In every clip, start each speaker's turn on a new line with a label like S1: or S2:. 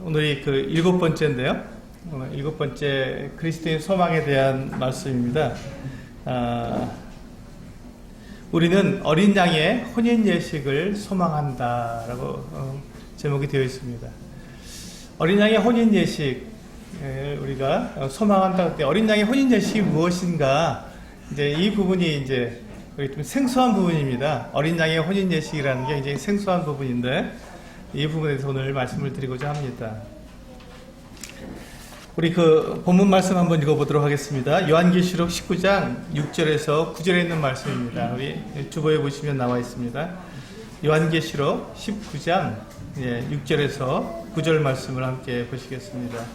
S1: 오늘이 그 7번째인데요. 오늘 7번째 그리스도인 소망에 대한 말씀입니다. 우리는 어린 양의 혼인 예식을 소망한다라고 제목이 되어 있습니다. 어린 양의 혼인 예식을 우리가 소망한다 할 때 어린 양의 혼인 예식이 무엇인가? 이제 이 부분이 이제 좀 생소한 부분입니다. 어린 양의 혼인 예식이라는 게 굉장히 생소한 부분인데 이 부분에 대해서 오늘 말씀을 드리고자 합니다. 우리 그 본문 말씀 한번 읽어보도록 하겠습니다. 요한계시록 19장 6절에서 9절에 있는 말씀입니다. 우리 주보에 보시면 나와 있습니다. 요한계시록 19장 6절에서 9절 말씀을 함께 보시겠습니다.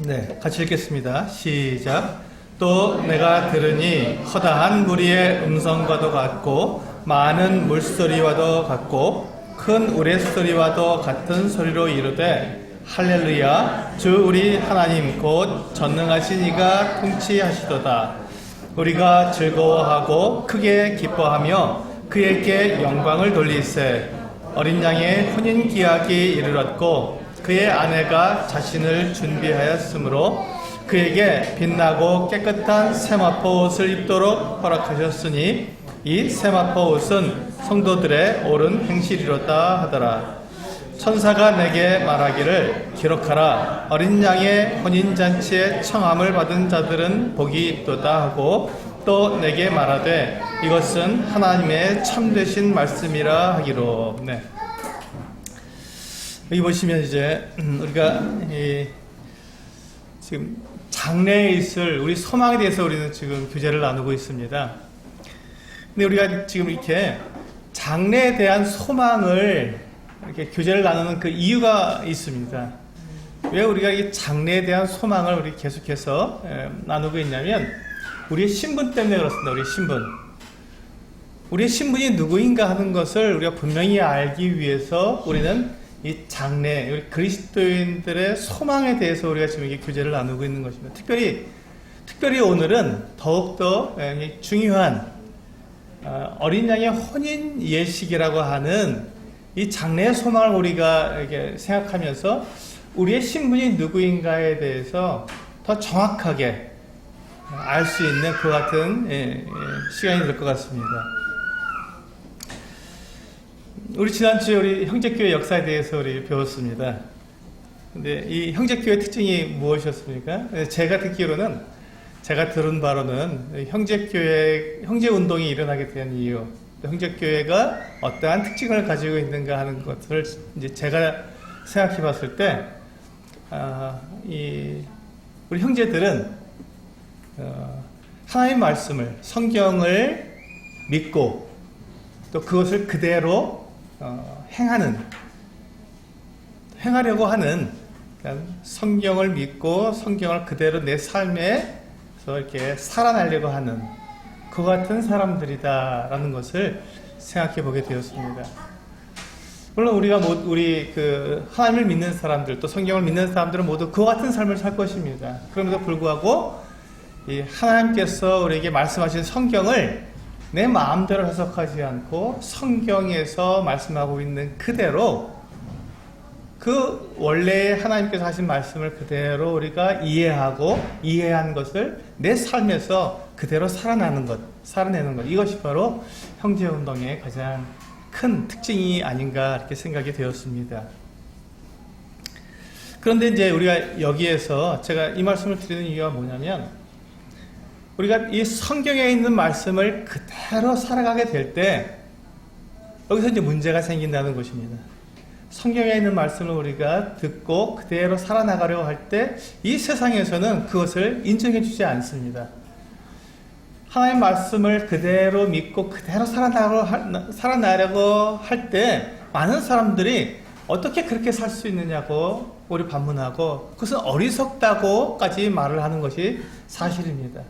S1: 네, 같이 읽겠습니다. 시작. 또 내가 들으니 허다한 무리의 음성과도 같고 많은 물소리와도 같고 큰 우레소리와도 같은 소리로 이르되 할렐루야 주 우리 하나님 곧 전능하신 이가 통치하시도다. 우리가 즐거워하고 크게 기뻐하며 그에게 영광을 돌리세. 어린 양의 혼인 기약이 이르렀고 그의 아내가 자신을 준비하였으므로 그에게 빛나고 깨끗한 세마포 옷을 입도록 허락하셨으니 이 세마포 옷은 성도들의 옳은 행실이로다 하더라. 천사가 내게 말하기를 기록하라. 어린 양의 혼인잔치에 청함을 받은 자들은 복이 있도다 하고 또 내게 말하되 이것은 하나님의 참되신 말씀이라 하기로. 네. 여기 보시면 이제 우리가 지금 장래에 있을 우리 소망에 대해서 우리는 지금 교제를 나누고 있습니다. 근데 우리가 지금 이렇게 장래에 대한 소망을 이렇게 교제를 나누는 그 이유가 있습니다. 왜 우리가 이 장래에 대한 소망을 우리 계속해서 나누고 있냐면 우리의 신분 때문에 그렇습니다. 우리의 신분이 누구인가 하는 것을 우리가 분명히 알기 위해서 우리는 이 장래, 우리 그리스도인들의 소망에 대해서 우리가 지금 이게 교제를 나누고 있는 것입니다. 특별히 오늘은 더욱더 중요한 어린 양의 혼인 예식이라고 하는 이 장래의 소망을 우리가 이렇게 생각하면서 우리의 신분이 누구인가에 대해서 더 정확하게 알 수 있는 그 같은 시간이 될 것 같습니다. 우리 지난주에 우리 형제교회 역사에 대해서 우리 배웠습니다. 근데 이 형제교회 특징이 무엇이었습니까? 제가 들은 바로는 형제운동이 일어나게 된 이유, 형제교회가 어떠한 특징을 가지고 있는가 하는 것을 이제 제가 생각해 봤을 때, 우리 형제들은, 하나님의 말씀을, 성경을 믿고, 또 그것을 그대로 행하려고 하는, 그러니까 성경을 믿고 성경을 그대로 내 삶에서 이렇게 살아내려고 하는 그 같은 사람들이다라는 것을 생각해 보게 되었습니다. 물론 우리 하나님을 믿는 사람들, 또 성경을 믿는 사람들은 모두 그 같은 삶을 살 것입니다. 그럼에도 불구하고 이 하나님께서 우리에게 말씀하신 성경을 내 마음대로 해석하지 않고 성경에서 말씀하고 있는 그대로 그 원래 하나님께서 하신 말씀을 그대로 우리가 이해한 것을 내 삶에서 그대로 살아내는 것, 이것이 바로 형제운동의 가장 큰 특징이 아닌가 이렇게 생각이 되었습니다. 그런데 이제 우리가 여기에서 제가 이 말씀을 드리는 이유가 뭐냐면 우리가 이 성경에 있는 말씀을 그대로 살아가게 될 때 여기서 이제 문제가 생긴다는 것입니다. 성경에 있는 말씀을 우리가 듣고 그대로 살아나가려고 할 때 이 세상에서는 그것을 인정해 주지 않습니다. 하나님의 말씀을 그대로 믿고 그대로 살아나려고 할 때 많은 사람들이 어떻게 그렇게 살 수 있느냐고 우리 반문하고 그것은 어리석다고까지 말을 하는 것이 사실입니다.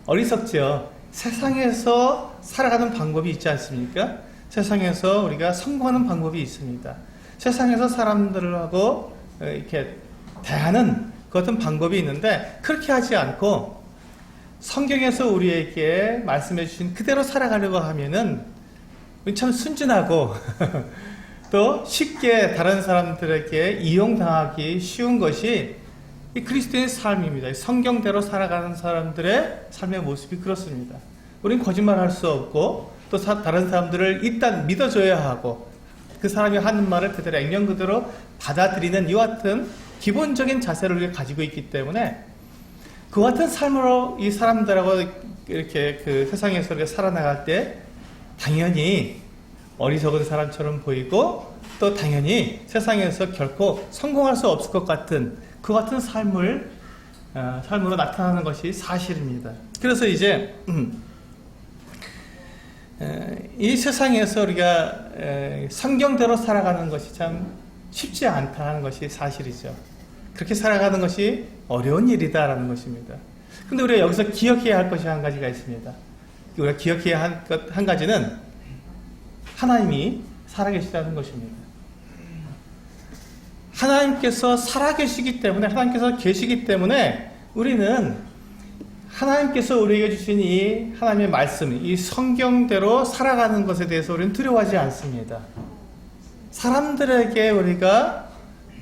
S1: 어리석죠. 세상에서 살아가는 방법이 있지 않습니까? 세상에서 우리가 성공하는 방법이 있습니다. 세상에서 사람들하고 이렇게 대하는 그 어떤 방법이 있는데 그렇게 하지 않고 성경에서 우리에게 말씀해 주신 그대로 살아가려고 하면은 참 순진하고 또 쉽게 다른 사람들에게 이용당하기 쉬운 것이 이 그리스도인의 삶입니다. 성경대로 살아가는 사람들의 삶의 모습이 그렇습니다. 우린 거짓말할 수 없고 또 다른 사람들을 일단 믿어줘야 하고 그 사람이 하는 말을 그대로 액면 그대로 받아들이는 이와 같은 기본적인 자세를 우리가 가지고 있기 때문에 그와 같은 삶으로 이 사람들하고 이렇게 그 세상에서 우리가 살아나갈 때 당연히 어리석은 사람처럼 보이고 또 당연히 세상에서 결코 성공할 수 없을 것 같은 그 같은 삶으로 나타나는 것이 사실입니다. 그래서 이제 이 세상에서 우리가 성경대로 살아가는 것이 참 쉽지 않다는 것이 사실이죠. 그렇게 살아가는 것이 어려운 일이다라는 것입니다. 근데 우리가 여기서 기억해야 할 것이 한 가지가 있습니다. 우리가 기억해야 할 것 한 가지는 하나님이 살아계시다는 것입니다. 하나님께서 살아계시기 때문에, 하나님께서 계시기 때문에 우리는 하나님께서 우리에게 주신 이 하나님의 말씀, 이 성경대로 살아가는 것에 대해서 우리는 두려워하지 않습니다. 사람들에게 우리가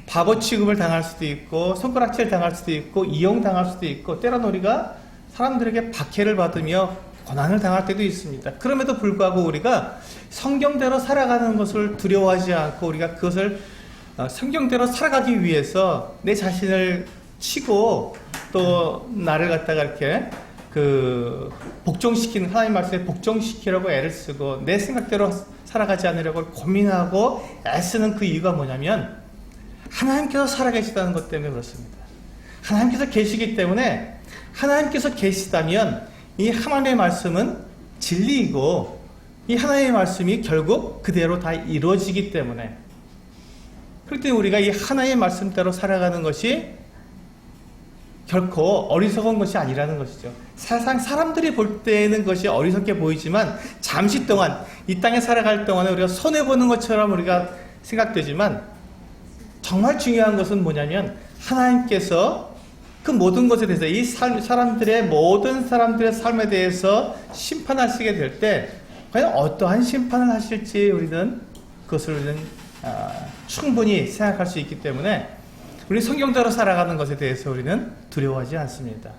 S1: 바보 취급을 당할 수도 있고 손가락질 당할 수도 있고 이용당할 수도 있고 때로는 우리가 사람들에게 박해를 받으며 고난을 당할 때도 있습니다. 그럼에도 불구하고 우리가 성경대로 살아가는 것을 두려워하지 않고 우리가 그것을 성경대로 살아가기 위해서 내 자신을 치고 또 나를 갖다가 이렇게 복종시키는 하나님 말씀에 복종시키려고 애를 쓰고 내 생각대로 살아가지 않으려고 고민하고 애쓰는 그 이유가 뭐냐면 하나님께서 살아계시다는 것 때문에 그렇습니다. 하나님께서 계시기 때문에 하나님께서 계시다면 이 하나님의 말씀은 진리이고 이 하나님의 말씀이 결국 그대로 다 이루어지기 때문에 그럴 때 우리가 이 하나님의 말씀대로 살아가는 것이 결코 어리석은 것이 아니라는 것이죠. 세상 사람들이 볼 때는 것이 어리석게 보이지만 잠시 동안 이 땅에 살아갈 동안에 우리가 손해보는 것처럼 우리가 생각되지만 정말 중요한 것은 뭐냐면 하나님께서 그 모든 것에 대해서 이 모든 사람들의 삶에 대해서 심판하시게 될 때 과연 어떠한 심판을 하실지 우리는 충분히 생각할 수 있기 때문에 우리 성경대로 살아가는 것에 대해서 우리는 두려워하지 않습니다.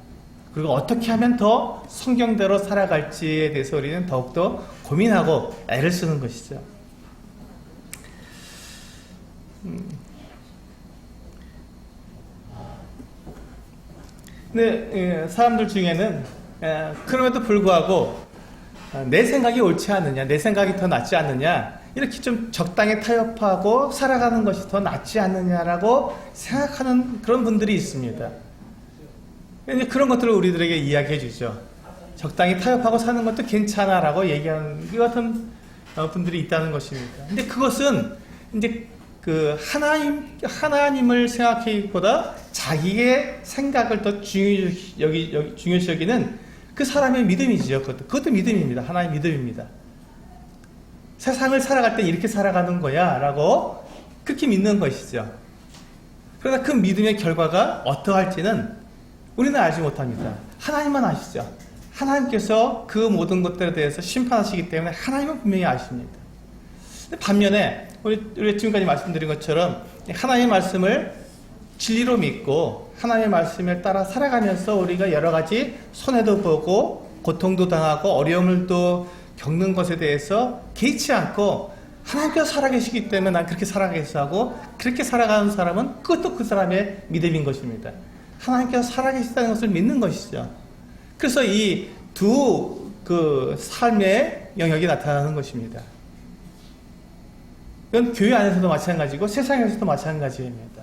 S1: 그리고 어떻게 하면 더 성경대로 살아갈지에 대해서 우리는 더욱더 고민하고 애를 쓰는 것이죠. 근데 사람들 중에는 그럼에도 불구하고 내 생각이 옳지 않느냐, 내 생각이 더 낫지 않느냐 이렇게 좀 적당히 타협하고 살아가는 것이 더 낫지 않느냐라고 생각하는 그런 분들이 있습니다. 그런 것들을 우리들에게 이야기해 주죠. 적당히 타협하고 사는 것도 괜찮아라고 얘기하는 이 같은 분들이 있다는 것입니다. 근데 그것은 이제 하나님을 생각하기보다 자기의 생각을 더 중요시 여기는 그 사람의 믿음이지요. 그것도 믿음입니다. 하나의 믿음입니다. 세상을 살아갈 때 이렇게 살아가는 거야 라고 그렇게 믿는 것이죠. 그러나 그 믿음의 결과가 어떠할지는 우리는 알지 못합니다. 하나님만 아시죠. 하나님께서 그 모든 것들에 대해서 심판하시기 때문에 하나님은 분명히 아십니다. 반면에 우리 지금까지 말씀드린 것처럼 하나님의 말씀을 진리로 믿고 하나님의 말씀에 따라 살아가면서 우리가 여러 가지 손해도 보고 고통도 당하고 어려움을 또 겪는 것에 대해서 개의치 않고 하나님께서 살아계시기 때문에 난 그렇게 살아가겠어 하고 그렇게 살아가는 사람은 그것도 그 사람의 믿음인 것입니다. 하나님께서 살아계시다는 것을 믿는 것이죠. 그래서 이 두 삶의 영역이 나타나는 것입니다. 이건 교회 안에서도 마찬가지고 세상에서도 마찬가지입니다.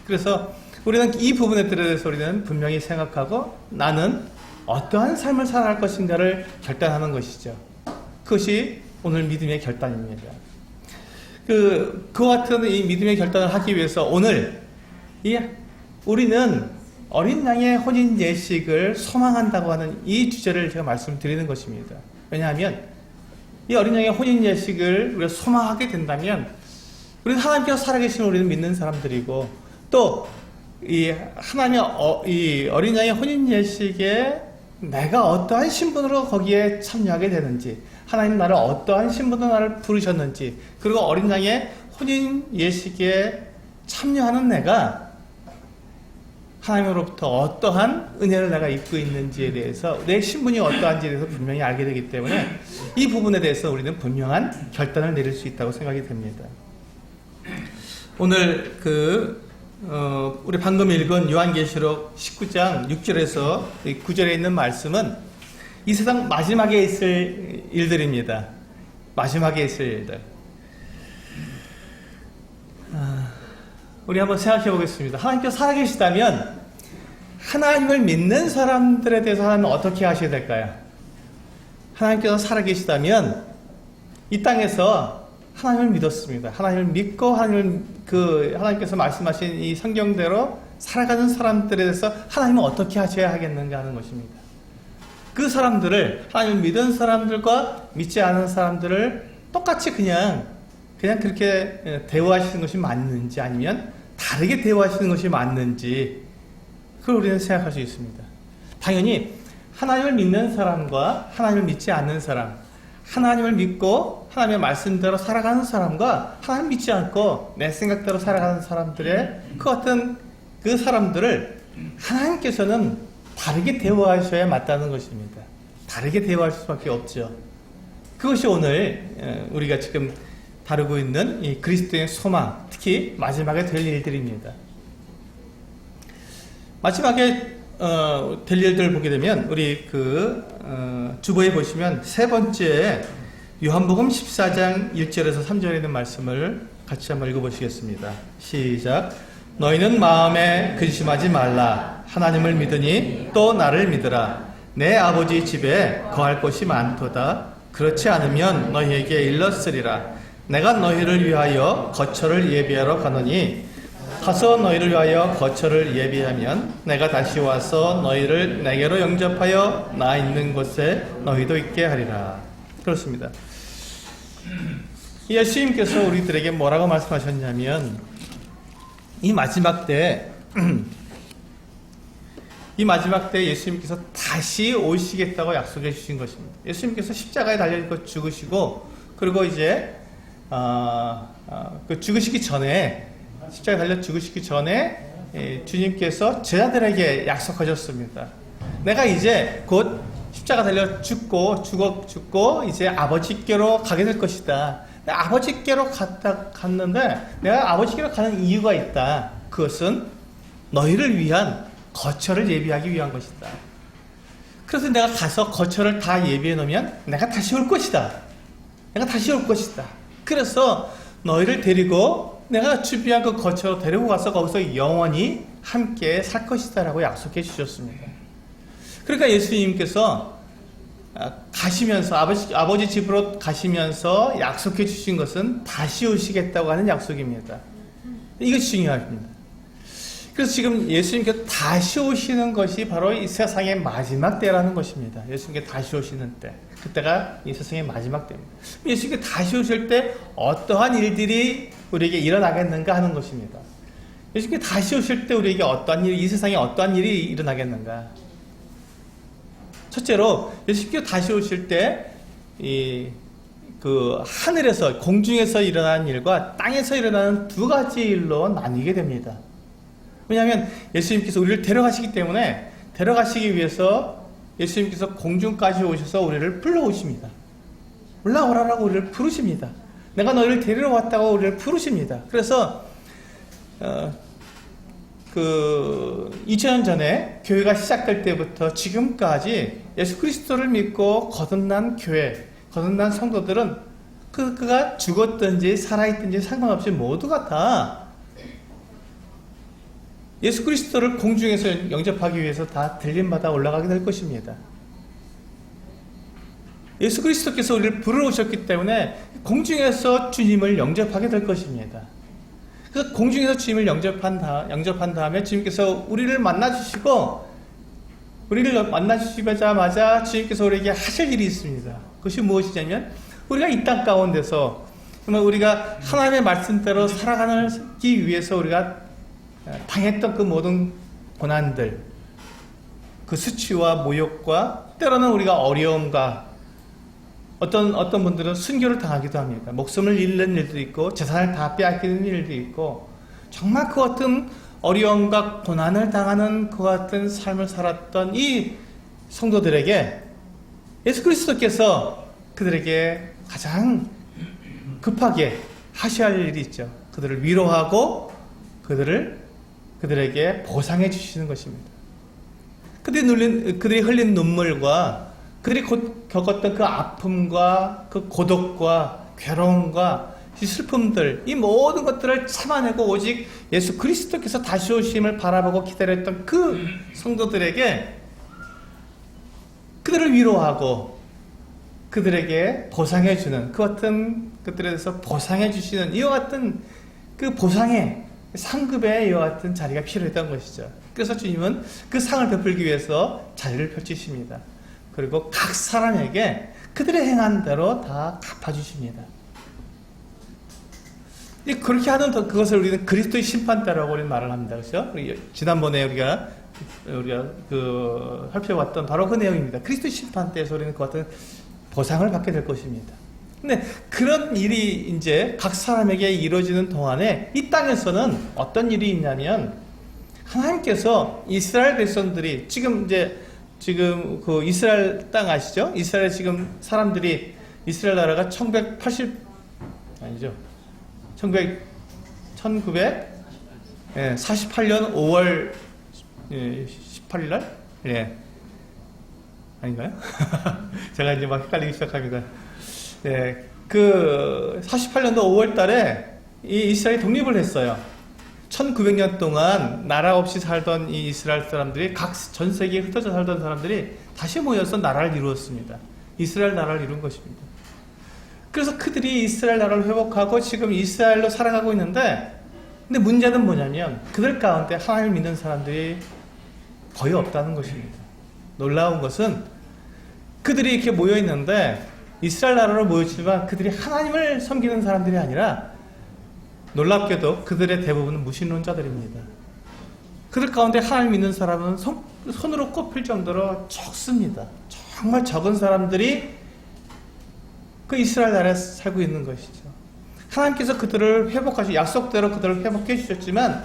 S1: 그래서 우리는 이 부분에 대해서 우리는 분명히 생각하고 나는 어떠한 삶을 살아갈 것인가를 결단하는 것이죠. 그것이 오늘 믿음의 결단입니다. 그와 같은 이 믿음의 결단을 하기 위해서 오늘 우리는 어린 양의 혼인 예식을 소망한다고 하는 이 주제를 제가 말씀드리는 것입니다. 왜냐하면 이 어린 양의 혼인 예식을 우리가 소망하게 된다면 우리는 하나님께서 살아계신 우리는 믿는 사람들이고 또 이 하나님의 이 어린 양의 혼인 예식에 내가 어떠한 신분으로 거기에 참여하게 되는지, 하나님 나를 어떠한 신분으로 나를 부르셨는지, 그리고 어린 양의 혼인 예식에 참여하는 내가 하나님으로부터 어떠한 은혜를 내가 입고 있는지에 대해서, 내 신분이 어떠한지에 대해서 분명히 알게 되기 때문에 이 부분에 대해서 우리는 분명한 결단을 내릴 수 있다고 생각이 됩니다. 오늘 우리 방금 읽은 요한계시록 19장 6절에서 9절에 있는 말씀은 이 세상 마지막에 있을 일들입니다. 마지막에 있을 일들. 우리 한번 생각해 보겠습니다. 하나님께서 살아계시다면 하나님을 믿는 사람들에 대해서 하나님은 어떻게 하셔야 될까요? 하나님께서 살아계시다면 이 땅에서 하나님을 믿었습니다. 하나님을 믿고 하나님께서 말씀하신 이 성경대로 살아가는 사람들에 대해서 하나님은 어떻게 하셔야 하겠는가 하는 것입니다. 그 사람들을, 하나님을 믿은 사람들과 믿지 않은 사람들을 똑같이 그냥 그렇게 대우하시는 것이 맞는지, 아니면 다르게 대우하시는 것이 맞는지, 그걸 우리는 생각할 수 있습니다. 당연히 하나님을 믿는 사람과 하나님을 믿지 않는 사람, 하나님을 믿고 하나님의 말씀대로 살아가는 사람과 하나님 믿지 않고 내 생각대로 살아가는 사람들의 그 사람들을 하나님께서는 다르게 대우하셔야 맞다는 것입니다. 다르게 대우하실 수밖에 없죠. 그것이 오늘 우리가 지금 다루고 있는 이 그리스도의 소망, 특히 마지막에 될 일들입니다. 마지막에 될 일들을 보게 되면 우리 주보에 보시면 세 번째 요한복음 14장 1절에서 3절에 있는 말씀을 같이 한번 읽어보시겠습니다. 시작. 너희는 마음에 근심하지 말라. 하나님을 믿으니 또 나를 믿으라. 내 아버지 집에 거할 곳이 많도다. 그렇지 않으면 너희에게 일렀으리라. 내가 너희를 위하여 거처를 예비하러 가노니 가서 너희를 위하여 거처를 예비하면 내가 다시 와서 너희를 내게로 영접하여 나 있는 곳에 너희도 있게 하리라. 그렇습니다. 예수님께서 우리들에게 뭐라고 말씀하셨냐면 이 마지막 때 예수님께서 다시 오시겠다고 약속해 주신 것입니다. 예수님께서 십자가에 달려 죽으시고, 그리고 이제 죽으시기 전에, 십자가에 달려 죽으시기 전에 주님께서 제자들에게 약속하셨습니다. 내가 이제 곧 십자가 달려 죽고 이제 아버지께로 가게 될 것이다. 내가 아버지께로 갔는데 내가 아버지께로 가는 이유가 있다. 그것은 너희를 위한 거처를 예비하기 위한 것이다. 그래서 내가 가서 거처를 다 예비해 놓으면 내가 다시 올 것이다. 그래서 너희를 데리고 내가 준비한 그 거처로 데리고 가서 거기서 영원히 함께 살 것이다 라고 약속해 주셨습니다. 그러니까 예수님께서 가시면서 아버지 집으로 가시면서 약속해 주신 것은 다시 오시겠다고 하는 약속입니다. 이것이 중요합니다. 그래서 지금 예수님께서 다시 오시는 것이 바로 이 세상의 마지막 때라는 것입니다. 예수님께서 다시 오시는 때, 그때가 이 세상의 마지막 때입니다. 예수님께서 다시 오실 때 어떠한 일들이 우리에게 일어나겠는가 하는 것입니다. 예수님께서 다시 오실 때 우리에게 이 세상에 어떠한 일이 일어나겠는가. 첫째로 예수님께서 다시 오실 때 하늘에서, 공중에서 일어나는 일과 땅에서 일어나는 두 가지 일로 나뉘게 됩니다. 왜냐하면 예수님께서 우리를 데려가시기 때문에, 데려가시기 위해서 예수님께서 공중까지 오셔서 우리를 불러오십니다. 올라오라라고 우리를 부르십니다. 내가 너희를 데리러 왔다고 우리를 부르십니다. 그래서 2000년 전에 교회가 시작될 때부터 지금까지 예수 그리스도를 믿고 거듭난 교회, 거듭난 성도들은 그가 죽었든지 살아있든지 상관없이 모두가 다 예수 그리스도를 공중에서 영접하기 위해서 다 들림받아 올라가게 될 것입니다. 예수 그리스도께서 우리를 부르셨기 때문에 공중에서 주님을 영접하게 될 것입니다. 그래서 공중에서 주님을 영접한 다음에 주님께서 우리를 만나주시자마자 주님께서 우리에게 하실 일이 있습니다. 그것이 무엇이냐면, 우리가 이 땅 가운데서 우리가 하나님의 말씀대로 살아가기 위해서 우리가 당했던 그 모든 고난들, 그 수치와 모욕과 때로는 우리가 어려움과 어떤 분들은 순교를 당하기도 합니다. 목숨을 잃는 일도 있고 재산을 다 빼앗기는 일도 있고 정말 그 같은 어려움과 고난을 당하는 그 같은 삶을 살았던 이 성도들에게 예수 그리스도께서 그들에게 가장 급하게 하셔야 할 일이 있죠. 그들을 위로하고 그들에게 보상해 주시는 것입니다. 그들이 흘린 눈물과 그들이 겪었던 그 아픔과 그 고독과 괴로움과 이 슬픔들, 이 모든 것들을 참아내고 오직 예수 그리스도께서 다시 오심을 바라보고 기다렸던 그 성도들에게 그들을 위로하고 그들에게 보상해주는 그 같은 것들에 대해서 보상해주시는 이와 같은 그 보상의 상급의 이와 같은 자리가 필요했던 것이죠. 그래서 주님은 그 상을 베풀기 위해서 자리를 펼치십니다. 그리고 각 사람에게 그들의 행한 대로 다 갚아주십니다. 그렇게 하는 그것을 우리는 그리스도의 심판대라고 우리는 말을 합니다. 그렇죠? 지난번에 우리가 살펴봤던 바로 그 내용입니다. 그리스도의 심판대에서 우리는 그 같은 보상을 받게 될 것입니다. 근데 그런 일이 이제 각 사람에게 이루어지는 동안에 이 땅에서는 어떤 일이 있냐면 하나님께서 이스라엘 백성들이 지금 그 이스라엘 땅 아시죠? 이스라엘 지금 사람들이 이스라엘 나라가 1948년 5월 18일 날? 예. 아닌가요? 제가 이제 막 헷갈리기 시작합니다. 네. 그 48년도 5월 달에 이 이스라엘이 독립을 했어요. 1900년 동안 나라 없이 살던 이 이스라엘 사람들이 전 세계에 흩어져 살던 사람들이 다시 모여서 나라를 이루었습니다. 이스라엘 나라를 이룬 것입니다. 그래서 그들이 이스라엘 나라를 회복하고 지금 이스라엘로 살아가고 있는데, 근데 문제는 뭐냐면 그들 가운데 하나님을 믿는 사람들이 거의 없다는 것입니다. 놀라운 것은 그들이 이렇게 모여 있는데 이스라엘 나라로 모였지만 그들이 하나님을 섬기는 사람들이 아니라 놀랍게도 그들의 대부분은 무신론자들입니다. 그들 가운데 하나님 믿는 사람은 손으로 꼽힐 정도로 적습니다. 정말 적은 사람들이 그 이스라엘 나라에 살고 있는 것이죠. 하나님께서 그들을 약속대로 그들을 회복해 주셨지만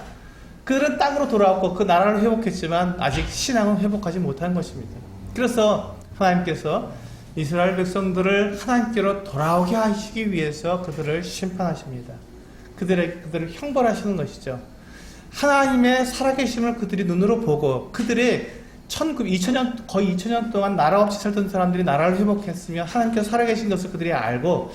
S1: 그들은 땅으로 돌아왔고 그 나라를 회복했지만 아직 신앙은 회복하지 못한 것입니다. 그래서 하나님께서 이스라엘 백성들을 하나님께로 돌아오게 하시기 위해서 그들을 심판하십니다. 그들을 형벌하시는 것이죠. 하나님의 살아계심을 그들이 눈으로 보고 그들이 거의 2000년 동안 나라 없이 살던 사람들이 나라를 회복했으며 하나님께서 살아계신 것을 그들이 알고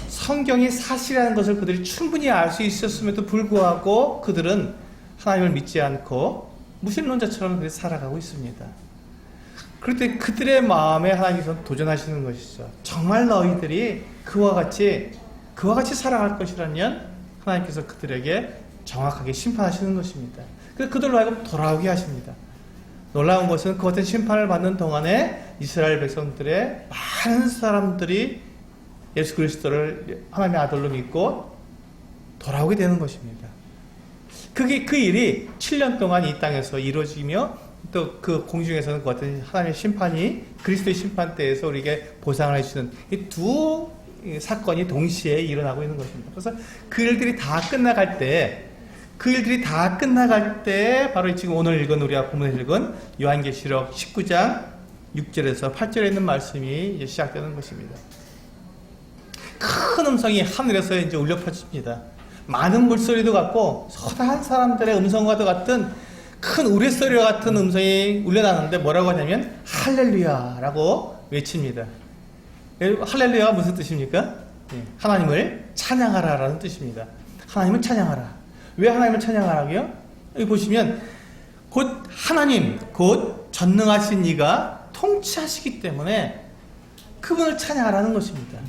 S1: 성경이 사실이라는 것을 그들이 충분히 알 수 있었음에도 불구하고 그들은 하나님을 믿지 않고 무신론자처럼 그들이 살아가고 있습니다. 그럴 때 그들의 마음에 하나님께서 도전하시는 것이죠. 정말 너희들이 그와 같이 살아갈 것이라면 하나님께서 그들에게 정확하게 심판하시는 것입니다. 그래서 그들로 하여금 돌아오게 하십니다. 놀라운 것은 그 같은 심판을 받는 동안에 이스라엘 백성들의 많은 사람들이 예수 그리스도를 하나님의 아들로 믿고 돌아오게 되는 것입니다. 그 일이 7년 동안 이 땅에서 이루어지며 또 그 공중에서는 그 같은 하나님의 심판이 그리스도의 심판대에서 우리에게 보상을 해주시는 이 두 사건이 동시에 일어나고 있는 것입니다. 그래서 그 일들이 다 끝나갈 때 바로 지금 오늘 우리가 본문에 읽은 요한계시록 19장 6절에서 8절에 있는 말씀이 이제 시작되는 것입니다. 큰 음성이 하늘에서 이제 울려 퍼집니다. 많은 물소리도 같고 서다한 사람들의 음성과도 같은 큰 우레소리와 같은 음성이 울려나는데 뭐라고 하냐면 할렐루야라고 외칩니다. 할렐루야가 무슨 뜻입니까? 하나님을 찬양하라라는 뜻입니다. 하나님을 찬양하라. 왜 하나님을 찬양하라고요? 여기 보시면 곧 하나님, 곧 전능하신 이가 통치하시기 때문에 그분을 찬양하라는 것입니다.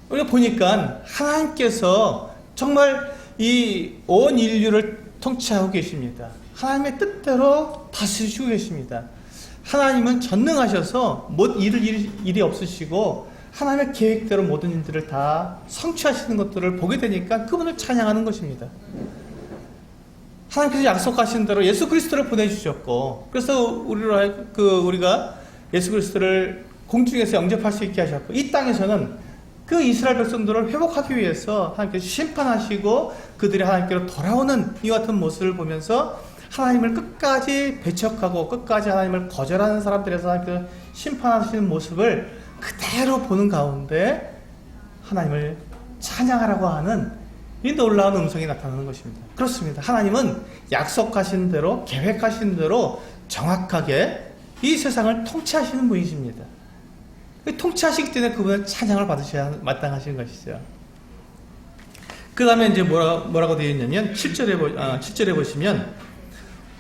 S1: 우리가 보니까 하나님께서 정말 이 온 인류를 통치하고 계십니다. 하나님의 뜻대로 다스리시고 계십니다. 하나님은 전능하셔서 일이 없으시고 하나님의 계획대로 모든 일들을 다 성취하시는 것들을 보게 되니까 그분을 찬양하는 것입니다. 하나님께서 약속하신 대로 예수 그리스도를 보내주셨고, 그래서 우리가 예수 그리스도를 공중에서 영접할 수 있게 하셨고, 이 땅에서는 그 이스라엘 백성들을 회복하기 위해서 하나님께서 심판하시고 그들이 하나님께로 돌아오는 이 같은 모습을 보면서 하나님을 끝까지 배척하고 끝까지 하나님을 거절하는 사람들에서 하나님께서 심판하시는 모습을 그대로 보는 가운데 하나님을 찬양하라고 하는 이 놀라운 음성이 나타나는 것입니다. 그렇습니다. 하나님은 약속하신 대로, 계획하신 대로 정확하게 이 세상을 통치하시는 분이십니다. 통치하시기 때문에 그분은 찬양을 받으셔야 마땅하신 것이죠. 그 다음에 이제 뭐라고 되어 있냐면 7절에 보시면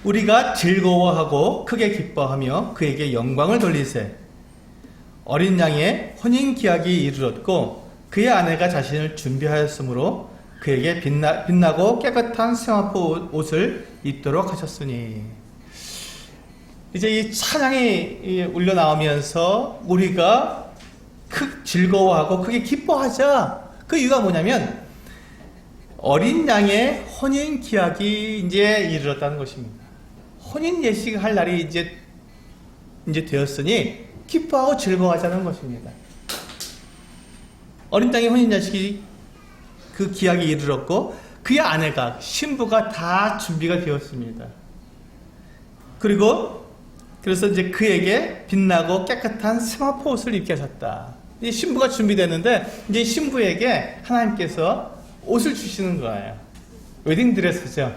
S1: 우리가 즐거워하고 크게 기뻐하며 그에게 영광을 돌리세. 어린 양의 혼인 기약이 이르렀고 그의 아내가 자신을 준비하였으므로 그에게 빛나고 깨끗한 세마포 옷을 입도록 하셨으니. 이제 이 찬양이 울려 나오면서 우리가 즐거워하고 크게 기뻐하자. 그 이유가 뭐냐면 어린 양의 혼인 기약이 이제 이르렀다는 것입니다. 혼인 예식을 할 날이 이제 되었으니 기뻐하고 즐거워하자는 것입니다. 어린 양의 혼인 예식이 그 기약이 이르렀고 그의 아내가 신부가 다 준비가 되었습니다. 그래서 이제 그에게 빛나고 깨끗한 세마포 옷을 입게 하셨다. 이 신부가 준비됐는데 이제 신부에게 하나님께서 옷을 주시는 거예요. 웨딩드레스죠.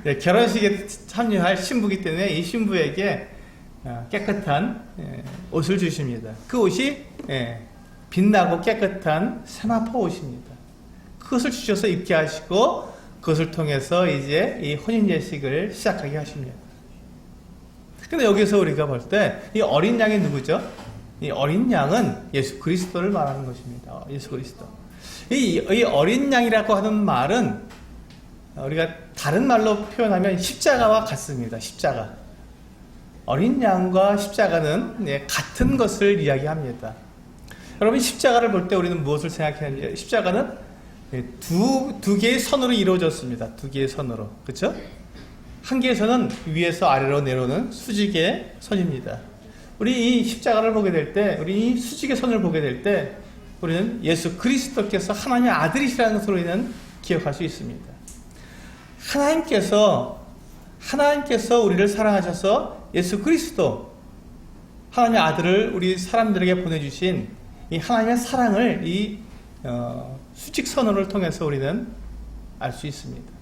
S1: 네, 결혼식에 참여할 신부이기 때문에 이 신부에게 깨끗한 옷을 주십니다. 그 옷이 빛나고 깨끗한 세마포 옷입니다. 그것을 주셔서 입게 하시고 그것을 통해서 이제 이 혼인 예식을 시작하게 하십니다. 근데 여기서 우리가 볼 때 이 어린 양이 누구죠? 이 어린 양은 예수 그리스도를 말하는 것입니다. 예수 그리스도. 이 어린 양이라고 하는 말은 우리가 다른 말로 표현하면 십자가와 같습니다. 십자가. 어린 양과 십자가는 같은 것을 이야기합니다. 여러분 십자가를 볼 때 우리는 무엇을 생각하는지, 십자가는 두 개의 선으로 이루어졌습니다. 두 개의 선으로. 그렇죠? 한 개의 선은 위에서 아래로 내려오는 수직의 선입니다. 우리 이 십자가를 보게 될 때, 우리 이 수직의 선을 보게 될 때, 우리는 예수 그리스도께서 하나님의 아들이시라는 것을 우리는 기억할 수 있습니다. 하나님께서 우리를 사랑하셔서 예수 그리스도, 하나님의 아들을 우리 사람들에게 보내주신 이 하나님의 사랑을 이 수직선을 통해서 우리는 알 수 있습니다.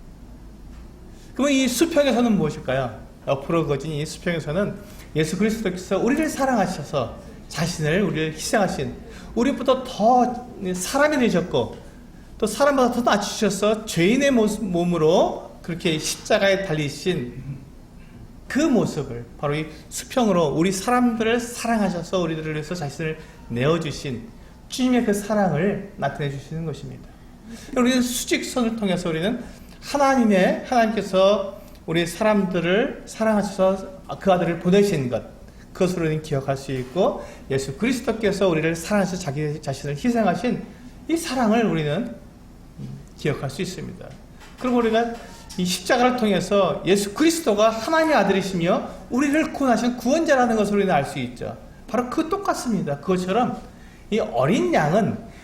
S1: 그러면 이 수평에서는 무엇일까요? 옆으로 그어진 이 수평에서는 예수 그리스도께서 우리를 사랑하셔서 우리를 희생하신, 우리보다 더 사람이 되셨고 또 사람보다 더 낮추셔서 죄인의 몸으로 그렇게 십자가에 달리신 그 모습을 바로 이 수평으로 우리 사람들을 사랑하셔서 우리들을 위해서 자신을 내어주신 주님의 그 사랑을 나타내 주시는 것입니다. 우리는 수직선을 통해서 우리는 하나님께서 우리 사람들을 사랑하셔서 그 아들을 보내신 것, 그것으로 우리는 기억할 수 있고, 예수 그리스도께서 우리를 사랑하셔서 자기 자신을 희생하신 이 사랑을 우리는 기억할 수 있습니다. 그리고 우리가 이 십자가를 통해서 예수 그리스도가 하나님의 아들이시며 우리를 구원하신 구원자라는 것을 우리는 알 수 있죠. 바로 똑같습니다. 그것처럼 이 어린 양은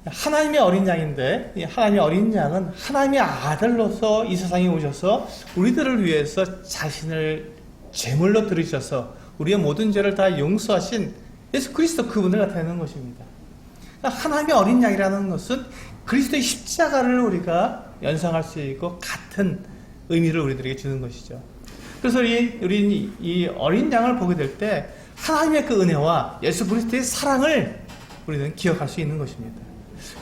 S1: 하나님의 어린 양인데, 이 하나님의 어린 양은 하나님의 아들로서 이 세상에 오셔서 우리들을 위해서 자신을 제물로 들으셔서 우리의 모든 죄를 다 용서하신 예수 그리스도, 그분을 나타내는 것입니다. 하나님의 어린 양이라는 것은 그리스도의 십자가를 우리가 연상할 수 있고 같은 의미를 우리들에게 주는 것이죠. 그래서 우리 이 어린 양을 보게 될 때 하나님의 그 은혜와 예수 그리스도의 사랑을 우리는 기억할 수 있는 것입니다.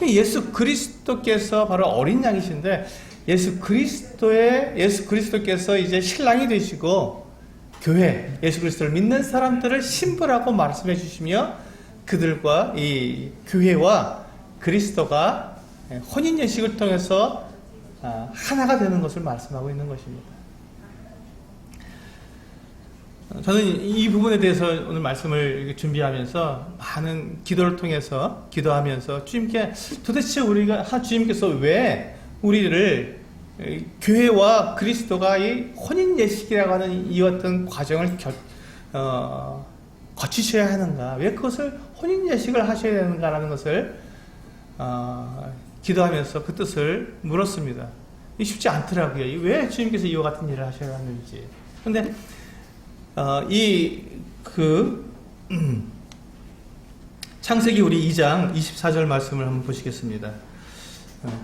S1: 예수 그리스도께서 바로 어린 양이신데, 예수 그리스도께서 이제 신랑이 되시고 교회, 예수 그리스도를 믿는 사람들을 신부라고 말씀해 주시며 그들과 이 교회와 그리스도가 혼인 예식을 통해서 하나가 되는 것을 말씀하고 있는 것입니다. 저는 이 부분에 대해서 오늘 말씀을 준비하면서 많은 기도를 통해서 기도하면서 주님께 도대체 주님께서 왜 우리를 교회와 그리스도가 이 혼인 예식이라고 하는 이 어떤 과정을 거치셔야 하는가? 왜 그것을 혼인 예식을 하셔야 되는가라는 것을 기도하면서 그 뜻을 물었습니다. 쉽지 않더라고요. 왜 주님께서 이와 같은 일을 하셔야 하는지. 그런데 창세기 우리 2장 24절 말씀을 한번 보시겠습니다.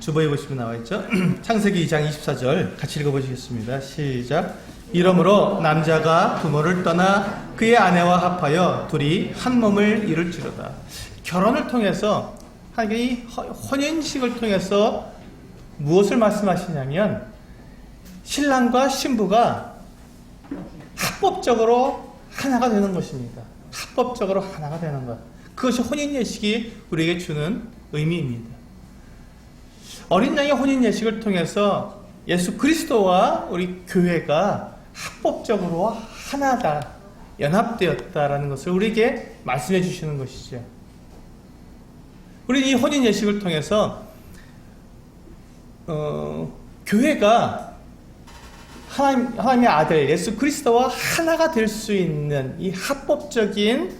S1: 주보에 보시면 나와 있죠. 창세기 2장 24절 같이 읽어보시겠습니다. 시작. 이러므로 남자가 부모를 떠나 그의 아내와 합하여 둘이 한 몸을 이룰지로다. 결혼을 통해서 이 혼인식을 통해서 무엇을 말씀하시냐면 신랑과 신부가 합법적으로 하나가 되는 것입니다. 합법적으로 하나가 되는 것. 그것이 혼인 예식이 우리에게 주는 의미입니다. 어린 양의 혼인 예식을 통해서 예수 그리스도와 우리 교회가 합법적으로 하나다, 연합되었다라는 것을 우리에게 말씀해 주시는 것이죠. 우리 이 혼인 예식을 통해서 교회가 하나님의 아들 예수 그리스도와 하나가 될 수 있는 이 합법적인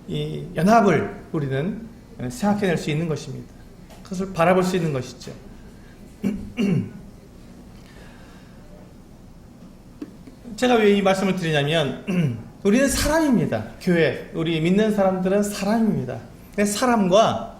S1: 이 연합을 우리는 생각해낼 수 있는 것입니다. 그것을 바라볼 수 있는 것이죠. 제가 왜 이 말씀을 드리냐면 우리는 사람입니다. 교회, 우리 믿는 사람들은 사람입니다. 사람과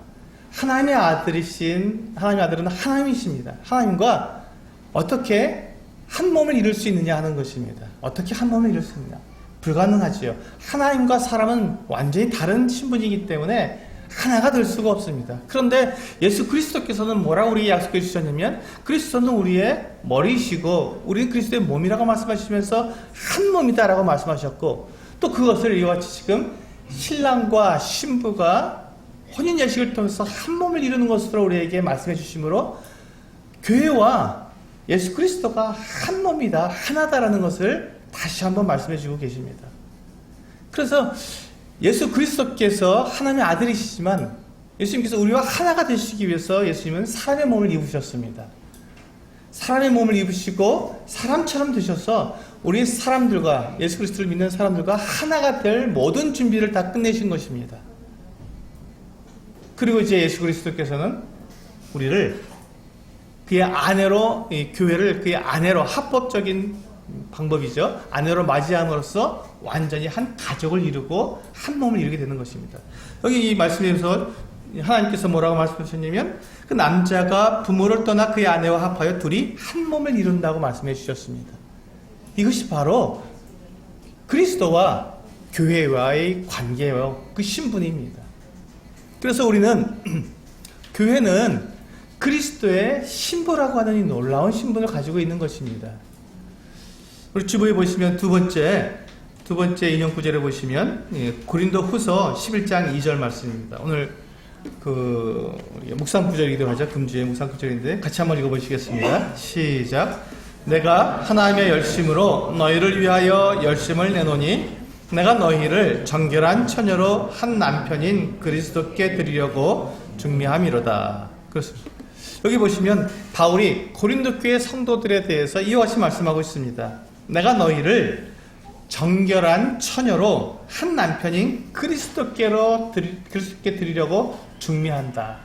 S1: 하나님의 아들이신 하나님의 아들은 하나님이십니다. 하나님과 어떻게 한 몸을 이룰 수 있느냐 하는 것입니다. 어떻게 한 몸을 이룰 수 있느냐? 불가능하지요. 하나님과 사람은 완전히 다른 신분이기 때문에 하나가 될 수가 없습니다. 그런데 예수 그리스도께서는 뭐라고 우리에게 약속해 주셨냐면 그리스도는 우리의 머리이시고 우리는 그리스도의 몸이라고 말씀하시면서 한 몸이다라고 말씀하셨고 또 그것을 이와 같이 지금 신랑과 신부가 혼인 예식을 통해서 한 몸을 이루는 것으로 우리에게 말씀해 주심으로 교회와 예수 그리스도가 한 몸이다, 하나다라는 것을 다시 한번 말씀해 주고 계십니다. 그래서 예수 그리스도께서 하나님의 아들이시지만 예수님께서 우리와 하나가 되시기 위해서 예수님은 사람의 몸을 입으셨습니다. 사람의 몸을 입으시고 사람처럼 되셔서 우리 사람들과 예수 그리스도를 믿는 사람들과 하나가 될 모든 준비를 다 끝내신 것입니다. 그리고 이제 예수 그리스도께서는 우리를 그의 아내로, 교회를 그의 아내로 합법적인 방법이죠. 아내로 맞이함으로써 완전히 한 가족을 이루고 한 몸을 이루게 되는 것입니다. 여기 이 말씀에서 하나님께서 뭐라고 말씀하셨냐면 그 남자가 부모를 떠나 그의 아내와 합하여 둘이 한 몸을 이룬다고 말씀해 주셨습니다. 이것이 바로 그리스도와 교회와의 관계와 그 신분입니다. 그래서 우리는 교회는 그리스도의 신부라고 하는 이 놀라운 신분을 가지고 있는 것입니다. 우리 주보에 보시면 두 번째 인용 구절에 보시면 고린도 후서 11장 2절 말씀입니다. 오늘 묵상 구절이기도 하죠. 금주의 묵상 구절인데 같이 한번 읽어보시겠습니다. 시작. 내가 하나님의 열심으로 너희를 위하여 열심을 내노니 내가 너희를 정결한 처녀로 한 남편인 그리스도께 드리려고 중미함이로다. 그렇습니다. 여기 보시면 바울이 고린도 교회 성도들에 대해서 이와 같이 말씀하고 있습니다. 내가 너희를 정결한 처녀로 한 남편인 그리스도께 드리려고 중미한다.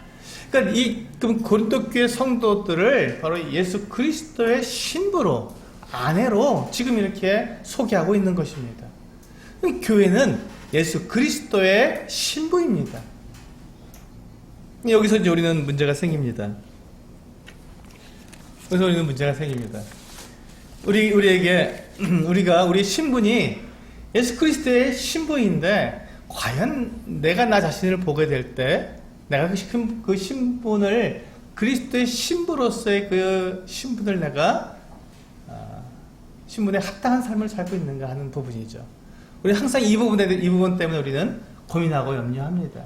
S1: 그러니까 그럼 고린도 교회 성도들을 바로 예수 그리스도의 신부로, 아내로 지금 이렇게 소개하고 있는 것입니다. 교회는 예수 그리스도의 신부입니다. 여기서 이제 우리는 문제가 생깁니다. 우리 신분이 예수 그리스도의 신부인데, 과연 내가 나 자신을 보게 될 때, 내가 그 신분을, 그리스도의 신부로서의 그 신분을 내가, 신분에 합당한 삶을 살고 있는가 하는 부분이죠. 우리 항상 이 부분 때문에 우리는 고민하고 염려합니다.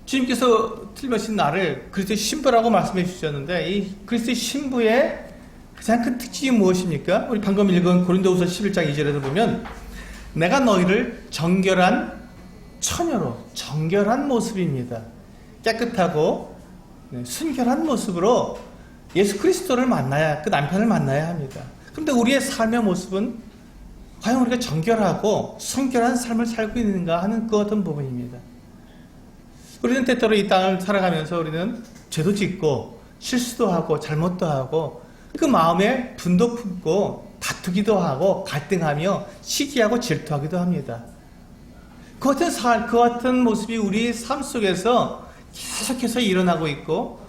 S1: 주님께서 틀림없이 나를 그리스도의 신부라고 말씀해 주셨는데, 이 그리스도의 신부의 가장 큰 특징이 무엇입니까? 우리 방금 읽은 고린도후서 11장 2절에서 보면 내가 너희를 정결한 처녀로, 정결한 모습입니다. 깨끗하고 순결한 모습으로 예수 그리스도를 만나야, 그 남편을 만나야 합니다. 그런데 우리의 삶의 모습은 과연 우리가 정결하고 성결한 삶을 살고 있는가 하는 그 어떤 부분입니다. 우리는 때때로 이 땅을 살아가면서 우리는 죄도 짓고 실수도 하고 잘못도 하고 그 마음에 분도 품고 다투기도 하고 갈등하며 시기하고 질투하기도 합니다. 그 같은 모습이 우리 삶 속에서 계속해서 일어나고 있고,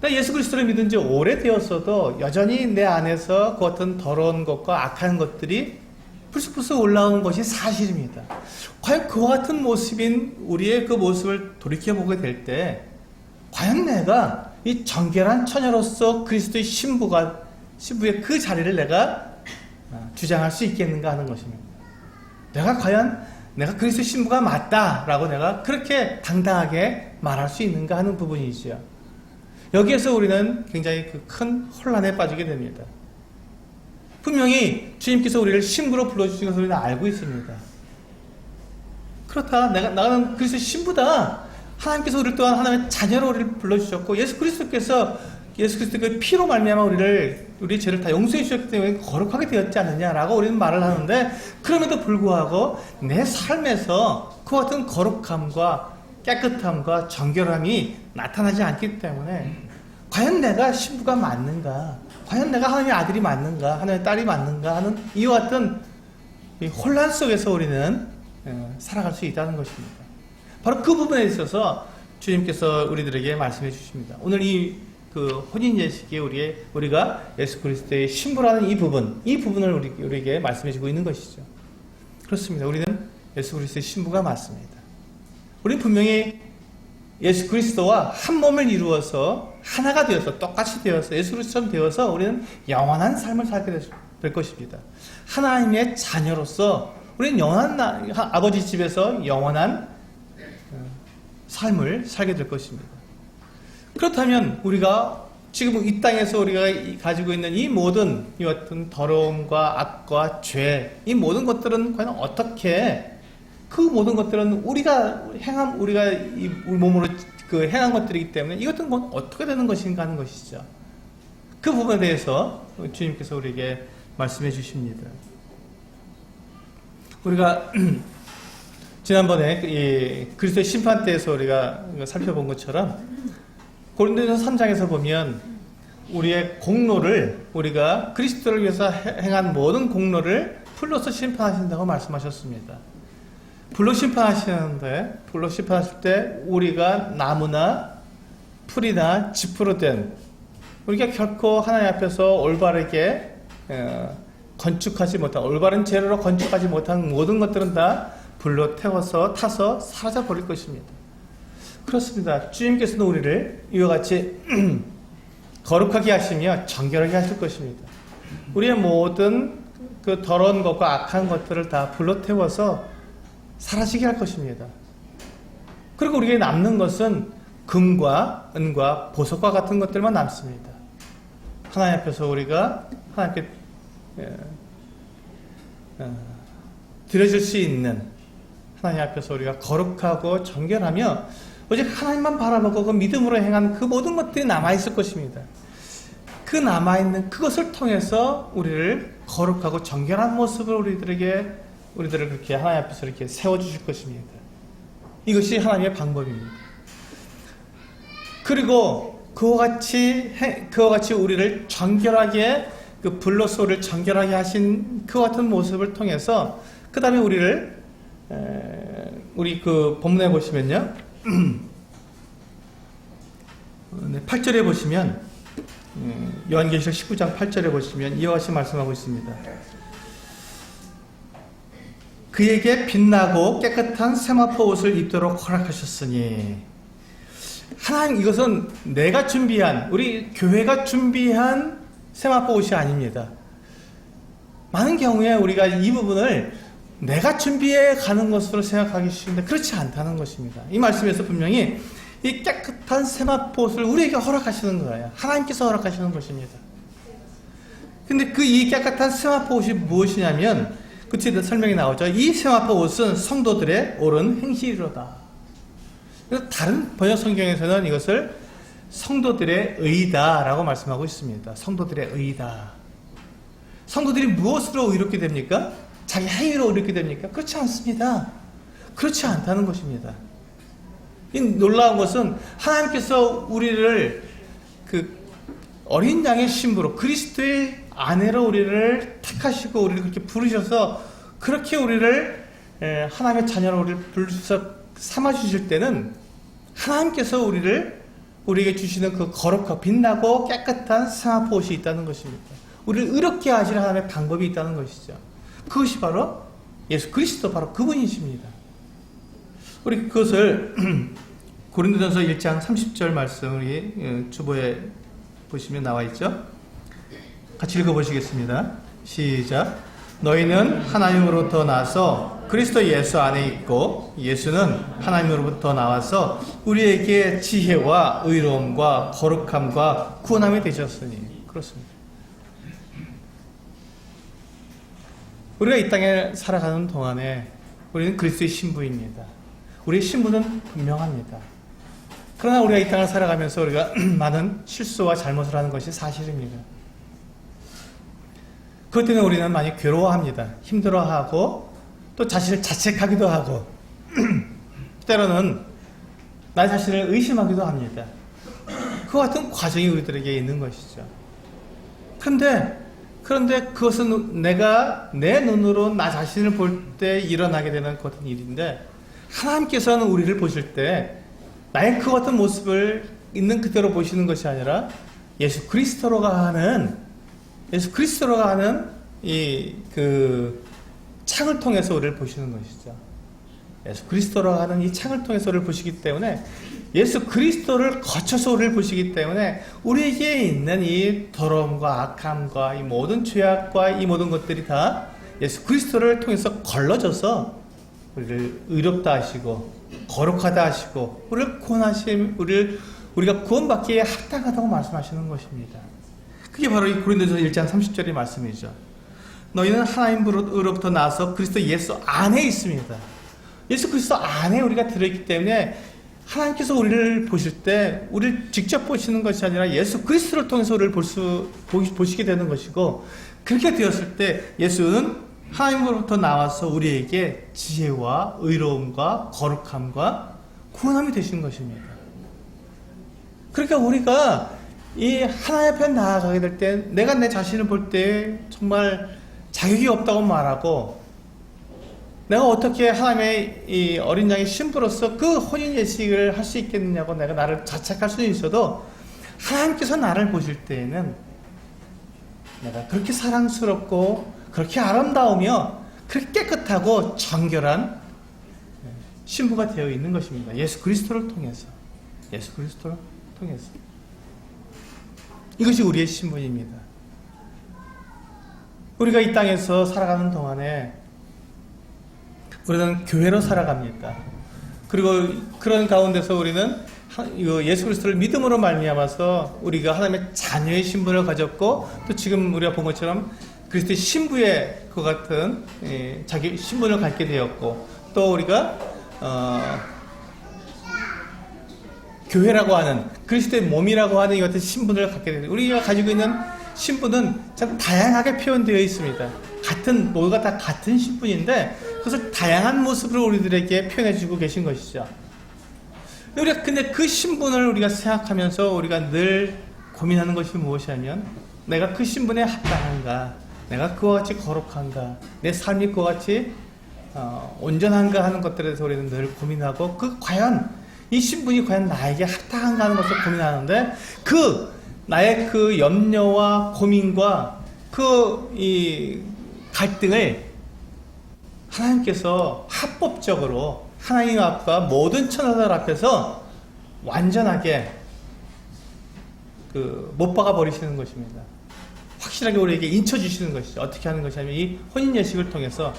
S1: 나 예수 그리스도를 믿은 지 오래되었어도 여전히 내 안에서 그 같은 더러운 것과 악한 것들이 불쑥불쑥 올라오는 것이 사실입니다. 과연 그와 같은 모습인 우리의 그 모습을 돌이켜보게 될 때 과연 내가 이 정결한 처녀로서 그리스도의 신부의 그 자리를 내가 주장할 수 있겠는가 하는 것입니다. 내가 그리스도의 신부가 맞다라고 내가 그렇게 당당하게 말할 수 있는가 하는 부분이지요. 여기에서 우리는 굉장히 그 큰 혼란에 빠지게 됩니다. 분명히 주님께서 우리를 신부로 불러주신 것을 우리는 알고 있습니다. 그렇다. 나는 그리스도의 신부다. 하나님께서 우리를 또한 하나님의 자녀로 우리를 불러주셨고, 예수 그리스도의 피로 말미암아 우리 죄를 다 용서해 주셨기 때문에 거룩하게 되었지 않느냐라고 우리는 말을 하는데, 그럼에도 불구하고 내 삶에서 그 같은 거룩함과 깨끗함과 정결함이 나타나지 않기 때문에 과연 내가 신부가 맞는가, 과연 내가 하나님의 아들이 맞는가, 하나님의 딸이 맞는가 하는 이와 같은 이 혼란 속에서 우리는 살아갈 수 있다는 것입니다. 바로 그 부분에 있어서 주님께서 우리들에게 말씀해 주십니다. 오늘 그 혼인 예식에 우리가 예수 그리스도의 신부라는 이 부분을 우리에게 말씀해 주고 있는 것이죠. 그렇습니다. 우리는 예수 그리스도의 신부가 맞습니다. 우리는 분명히 예수 그리스도와 한 몸을 이루어서 하나가 되어서 똑같이 되어서 예수 그리스도처럼 되어서 우리는 영원한 삶을 살게 될 것입니다. 하나님의 자녀로서 우리는 영원한 아버지 집에서 영원한 삶을 살게 될 것입니다. 그렇다면 우리가 지금 이 땅에서 우리가 가지고 있는 이 모든 이 같은 더러움과 악과 죄, 이 모든 것들은 과연 어떻게, 그 모든 것들은 우리가 우리 몸으로 행한 것들이기 때문에 이것들은 어떻게 되는 것인가 하는 것이죠. 그 부분에 대해서 주님께서 우리에게 말씀해 주십니다. 우리가 지난번에 이 그리스도의 심판대에서 우리가 살펴본 것처럼 고린도전서 3장에서 보면 우리의 공로를, 우리가 그리스도를 위해서 행한 모든 공로를 풀로서 심판하신다고 말씀하셨습니다. 불로 심판하실 때 우리가 나무나 풀이나 짚으로 된, 우리가 결코 하나님 앞에서 올바르게 건축하지 못한, 올바른 재료로 건축하지 못한 모든 것들은 다 불로 타서 사라져 버릴 것입니다. 그렇습니다. 주님께서는 우리를 이와 같이 거룩하게 하시며 정결하게 하실 것입니다. 우리의 모든 그 더러운 것과 악한 것들을 다 불로 태워서 사라지게 할 것입니다. 그리고 우리에게 남는 것은 금과 은과 보석과 같은 것들만 남습니다. 하나님 앞에서 우리가 하나님께 드려질 수 있는, 하나님 앞에서 우리가 거룩하고 정결하며 오직 하나님만 바라보고 그 믿음으로 행한 그 모든 것들이 남아있을 것입니다. 그 남아있는 그것을 통해서 우리를 거룩하고 정결한 모습을 우리들을 그렇게 하나님 앞에서 이렇게 세워주실 것입니다. 이것이 하나님의 방법입니다. 그리고 그와 같이 우리를 정결하게, 그 불로서 우리를 정결하게 하신 그 같은 모습을 통해서, 그 다음에 우리 그 본문에 보시면요, 8절에 보시면, 요한계시록 19장 8절에 보시면 이와 같이 말씀하고 있습니다. 그에게 빛나고 깨끗한 세마포 옷을 입도록 허락하셨으니, 하나님, 이것은 내가 준비한, 우리 교회가 준비한 세마포 옷이 아닙니다. 많은 경우에 우리가 이 부분을 내가 준비해 가는 것으로 생각하기 쉬운데 그렇지 않다는 것입니다. 이 말씀에서 분명히 이 깨끗한 세마포 옷을 우리에게 허락하시는 거예요. 하나님께서 허락하시는 것입니다. 근데 이 깨끗한 세마포 옷이 무엇이냐면, 그 뒤에 설명이 나오죠. 이 세마포 옷은 성도들의 옳은 행실이로다. 그래서 다른 번역 성경에서는 이것을 성도들의 의다라고 말씀하고 있습니다. 성도들의 의다. 성도들이 무엇으로 의롭게 됩니까? 자기 행위로 의롭게 됩니까? 그렇지 않습니다. 그렇지 않다는 것입니다. 이 놀라운 것은 하나님께서 우리를 그 어린 양의 신부로 그리스도의 아내로 우리를 택하시고 우리를 그렇게 부르셔서 그렇게 우리를 하나님의 자녀로 우리를 부르셔서 삼아주실 때는 하나님께서 우리에게 주시는 그 거룩하고 빛나고 깨끗한 생활포옷이 있다는 것입니다. 우리를 의롭게 하시는 하나님의 방법이 있다는 것이죠. 그것이 바로 예수 그리스도, 바로 그분이십니다. 우리 그것을 고린도전서 1장 30절 말씀이 주보에 보시면 나와 있죠. 같이 읽어보시겠습니다. 시작. 너희는 하나님으로부터 나서 그리스도 예수 안에 있고 예수는 하나님으로부터 나와서 우리에게 지혜와 의로움과 거룩함과 구원함이 되셨으니. 그렇습니다. 우리가 이 땅에 살아가는 동안에 우리는 그리스도의 신부입니다. 우리의 신부는 분명합니다. 그러나 우리가 이 땅을 살아가면서 우리가 많은 실수와 잘못을 하는 것이 사실입니다. 그것 때문에 우리는 많이 괴로워합니다. 힘들어하고 또 자신을 자책하기도 하고 때로는 나 자신을 의심하기도 합니다. 그와 같은 과정이 우리들에게 있는 것이죠. 그런데 그것은 내가 내 눈으로 나 자신을 볼 때 일어나게 되는 그 같은 일인데 하나님께서는 우리를 보실 때 나의 그 같은 모습을 있는 그대로 보시는 것이 아니라 예수 그리스도로가 하는 이 그 창을 통해서 우리를 보시는 것이죠. 예수 그리스도로가 하는 이 창을 통해서 우리를 보시기 때문에 예수 그리스도를 거쳐서 우리를 보시기 때문에 우리에게 있는 이 더러움과 악함과 이 모든 죄악과 이 모든 것들이 다 예수 그리스도를 통해서 걸러져서 우리를 의롭다 하시고 거룩하다 하시고 우리를 구원하심, 우리가 구원받기에 합당하다고 말씀하시는 것입니다. 그게 바로 이 고린도전서 1장 30절의 말씀이죠. 너희는 하나님으로부터 나서 그리스도 예수 안에 있습니다. 예수 그리스도 안에 우리가 들어있기 때문에 하나님께서 우리를 보실 때 우리를 직접 보시는 것이 아니라 예수 그리스도를 통해서 우리를 보시게 되는 것이고, 그렇게 되었을 때 예수는 하나님으로부터 나와서 우리에게 지혜와 의로움과 거룩함과 구원함이 되신 것입니다. 그러니까 우리가 이 하나님 앞에 나아가게 될 때 내가 내 자신을 볼 때 정말 자격이 없다고 말하고, 내가 어떻게 하나님의 이 어린 양의 신부로서 그 혼인 예식을 할 수 있겠느냐고 내가 나를 자책할 수는 있어도, 하나님께서 나를 보실 때에는 내가 그렇게 사랑스럽고 그렇게 아름다우며 그렇게 깨끗하고 정결한 신부가 되어 있는 것입니다. 예수 그리스도를 통해서. 예수 그리스도를 통해서. 이것이 우리의 신분입니다. 우리가 이 땅에서 살아가는 동안에 우리는 교회로 살아갑니다. 그리고 그런 가운데서 우리는 예수 그리스도를 믿음으로 말미암아서 우리가 하나님의 자녀의 신분을 가졌고, 또 지금 우리가 본 것처럼 그리스도의 신부의 그 같은 자기 신분을 갖게 되었고, 또 우리가 교회라고 하는 그리스도의 몸이라고 하는 이 같은 신분을 갖게 되고, 우리가 가지고 있는 신분은 참 다양하게 표현되어 있습니다. 모두가 다 같은 신분인데 그것을 다양한 모습으로 우리들에게 표현해주고 계신 것이죠. 근데 그 신분을 우리가 생각하면서 우리가 늘 고민하는 것이 무엇이냐면, 내가 그 신분에 합당한가, 내가 그와 같이 거룩한가, 내 삶이 그와 같이 온전한가 하는 것들에 대해서 우리는 늘 고민하고, 과연 이 신분이 과연 나에게 합당한가 하는 것을 고민하는데, 나의 그 염려와 고민과 이 갈등을 하나님께서 합법적으로 하나님 앞과 모든 천사들 앞에서 완전하게 못 박아 버리시는 것입니다. 확실하게 우리에게 인쳐 주시는 것이죠. 어떻게 하는 것이냐면, 이 혼인 예식을 통해서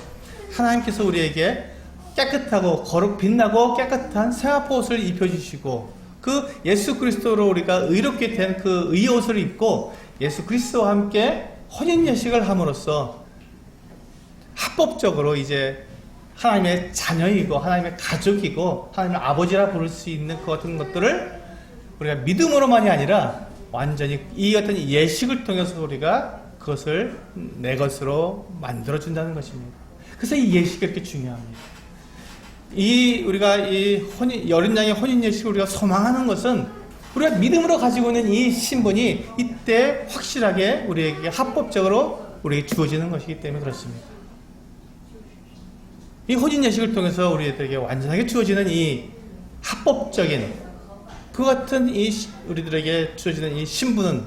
S1: 하나님께서 우리에게 깨끗하고 빛나고 깨끗한 생화포옷을 입혀주시고, 그 예수 그리스도로 우리가 의롭게 된 그 의의 옷을 입고 예수 그리스도와 함께 혼인 예식을 함으로써 합법적으로 이제 하나님의 자녀이고 하나님의 가족이고 하나님의 아버지라 부를 수 있는 그 같은 것들을 우리가 믿음으로만이 아니라 완전히 이 어떤 예식을 통해서 우리가 그것을 내 것으로 만들어준다는 것입니다. 그래서 이 예식이 이렇게 중요합니다. 우리가 이 어린 양의 혼인 예식을 우리가 소망하는 것은 우리가 믿음으로 가지고 있는 이 신분이 이때 확실하게 우리에게 합법적으로 우리에게 주어지는 것이기 때문에 그렇습니다. 이 혼인 예식을 통해서 우리들에게 완전하게 주어지는 이 합법적인 그 같은 우리들에게 주어지는 이 신분은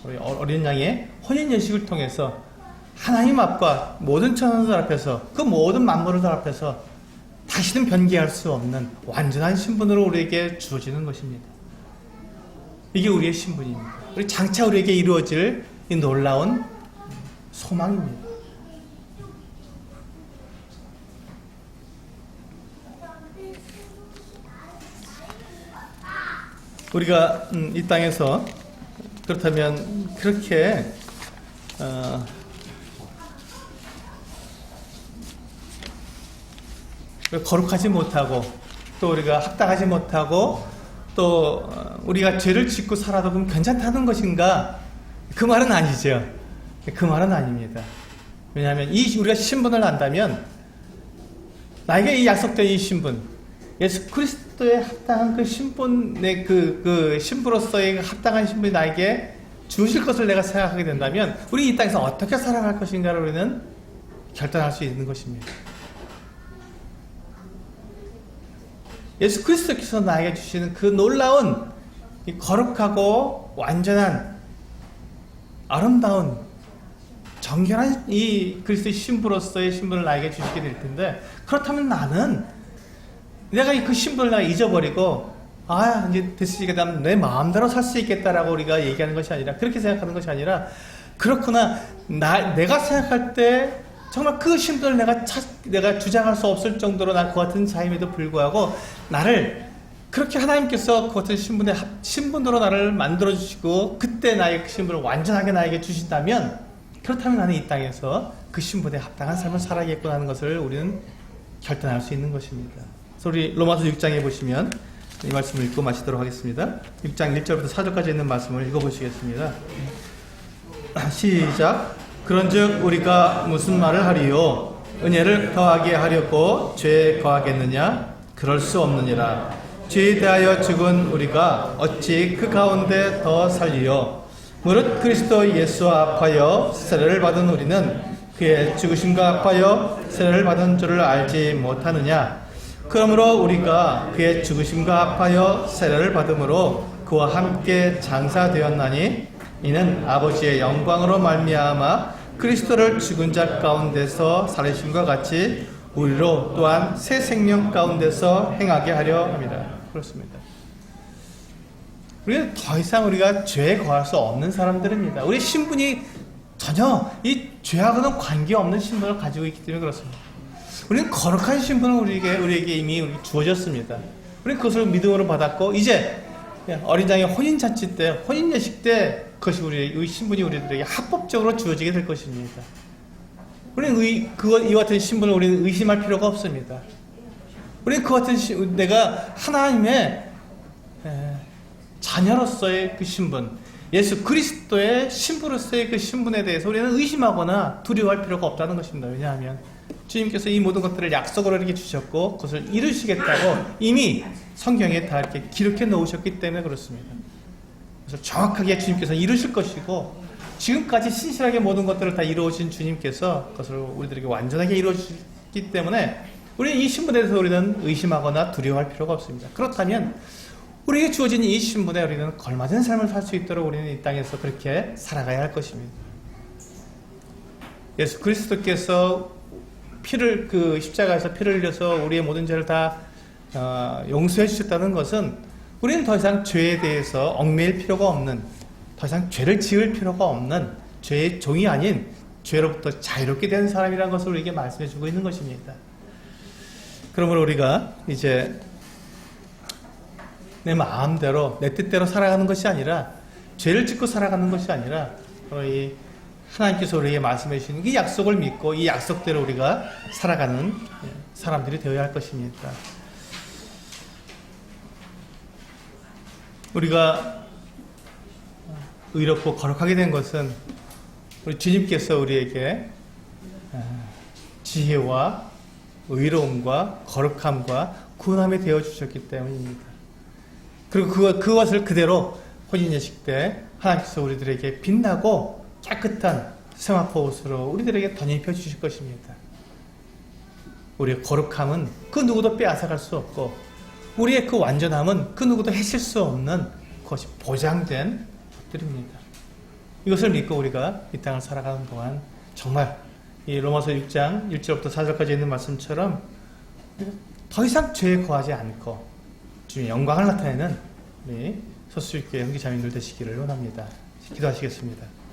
S1: 우리 어린 양의 혼인 예식을 통해서 하나님 앞과 모든 천사들 앞에서 그 모든 만물들 앞에서 다시는 변개할 수 없는 완전한 신분으로 우리에게 주어지는 것입니다. 이게 우리의 신분입니다. 우리 장차 우리에게 이루어질 이 놀라운 소망입니다. 우리가 이 땅에서 그렇다면 그렇게 거룩하지 못하고 또 우리가 합당하지 못하고 또 우리가 죄를 짓고 살아도 그럼 괜찮다는 것인가? 그 말은 아니죠. 그 말은 아닙니다. 왜냐하면 우리가 신분을 안다면 나에게 이 약속된 이 신분, 예수 그리스도의 합당한 그 신분의 그 신부로서의 합당한 신분이 나에게 주실 것을 내가 생각하게 된다면 우리 이 땅에서 어떻게 살아갈 것인가를 우리는 결단할 수 있는 것입니다. 예수 그리스도께서 나에게 주시는 그 놀라운 이 거룩하고 완전한 아름다운 정결한 이 그리스도의 신부로서의 신분을 나에게 주시게 될 텐데 그렇다면 나는 내가 그 신분을 내가 잊어버리고 이제 됐으니까 내 마음대로 살 수 있겠다라고 우리가 얘기하는 것이 아니라 그렇게 생각하는 것이 아니라 그렇구나 내가 생각할 때 정말 그 신분을 내가 주장할 수 없을 정도로 난 그 같은 자임에도 불구하고 나를 그렇게 하나님께서 그 같은 신분으로 나를 만들어 주시고 그때 나의 그 신분을 완전하게 나에게 주신다면 그렇다면 나는 이 땅에서 그 신분에 합당한 삶을 살아야겠구나 하는 것을 우리는 결단할 수 있는 것입니다. 그래서 우리 로마서 6장에 보시면 이 말씀을 읽고 마치도록 하겠습니다. 6장 1절부터 4절까지 있는 말씀을 읽어보시겠습니다. 시작. 그런즉 우리가 무슨 말을 하리요? 은혜를 더하게 하려고 죄에 거하겠느냐? 그럴 수 없느니라. 죄에 대하여 죽은 우리가 어찌 그 가운데 더 살리요? 무릇 그리스도 예수와 합하여 세례를 받은 우리는 그의 죽으심과 합하여 세례를 받은 줄을 알지 못하느냐? 그러므로 우리가 그의 죽으심과 합하여 세례를 받음으로 그와 함께 장사되었나니 이는 아버지의 영광으로 말미암아 그리스도를 죽은 자 가운데서 살리심과 같이 우리로 또한 새 생명 가운데서 행하게 하려 합니다. 그렇습니다. 우리는 더 이상 우리가 죄에 거할 수 없는 사람들입니다. 우리 신분이 전혀 이 죄하고는 관계없는 신분을 가지고 있기 때문에 그렇습니다. 우리는 거룩한 신분을 우리에게 이미 주어졌습니다. 우리는 그것을 믿음으로 받았고 이제 어린 양의 혼인잔치 때, 혼인예식 때 그것이 우리의 신분이 우리들에게 합법적으로 주어지게 될 것입니다. 우리는 이와 같은 신분을 우리는 의심할 필요가 없습니다. 우리는 그 같은 내가 하나님의 자녀로서의 그 신분, 예수 그리스도의 신부로서의 그 신분에 대해서 우리는 의심하거나 두려워할 필요가 없다는 것입니다. 왜냐하면 주님께서 이 모든 것들을 약속으로 이렇게 주셨고 그것을 이루시겠다고 이미 성경에 다 이렇게 기록해 놓으셨기 때문에 그렇습니다. 그래서 정확하게 주님께서 이루실 것이고 지금까지 신실하게 모든 것들을 다 이루어진 주님께서 그것을 우리들에게 완전하게 이루어주셨기 때문에 우리는 이 신분에 대해서 우리는 의심하거나 두려워할 필요가 없습니다. 그렇다면 우리에게 주어진 이 신분에 우리는 걸맞은 삶을 살 수 있도록 우리는 이 땅에서 그렇게 살아가야 할 것입니다. 예수 그리스도께서 십자가에서 피를 흘려서 우리의 모든 죄를 다 용서해 주셨다는 것은 우리는 더 이상 죄에 대해서 얽매일 필요가 없는, 더 이상 죄를 지을 필요가 없는 죄의 종이 아닌 죄로부터 자유롭게 된 사람이라는 것을 우리에게 말씀해 주고 있는 것입니다. 그러므로 우리가 이제 내 마음대로 내 뜻대로 살아가는 것이 아니라 죄를 짓고 살아가는 것이 아니라 이 하나님께서 우리에게 말씀해 주시는 이 약속을 믿고 이 약속대로 우리가 살아가는 사람들이 되어야 할 것입니다. 우리가 의롭고 거룩하게 된 것은 우리 주님께서 우리에게 지혜와 의로움과 거룩함과 구원함이 되어 주셨기 때문입니다. 그리고 그것을 그대로 혼인예식 때 하나님께서 우리들에게 빛나고 깨끗한 세마포 옷으로 우리들에게 덧입혀 주실 것입니다. 우리의 거룩함은 그 누구도 빼앗아갈 수 없고, 우리의 그 완전함은 그 누구도 해칠 수 없는 그것이 보장된 것들입니다. 이것을 믿고 우리가 이 땅을 살아가는 동안 정말 이 로마서 6장 1절부터 4절까지 있는 말씀처럼 더 이상 죄에 거하지 않고 주님의 영광을 나타내는 우리 서수육교회 형제자매님들 되시기를 원합니다. 기도하시겠습니다.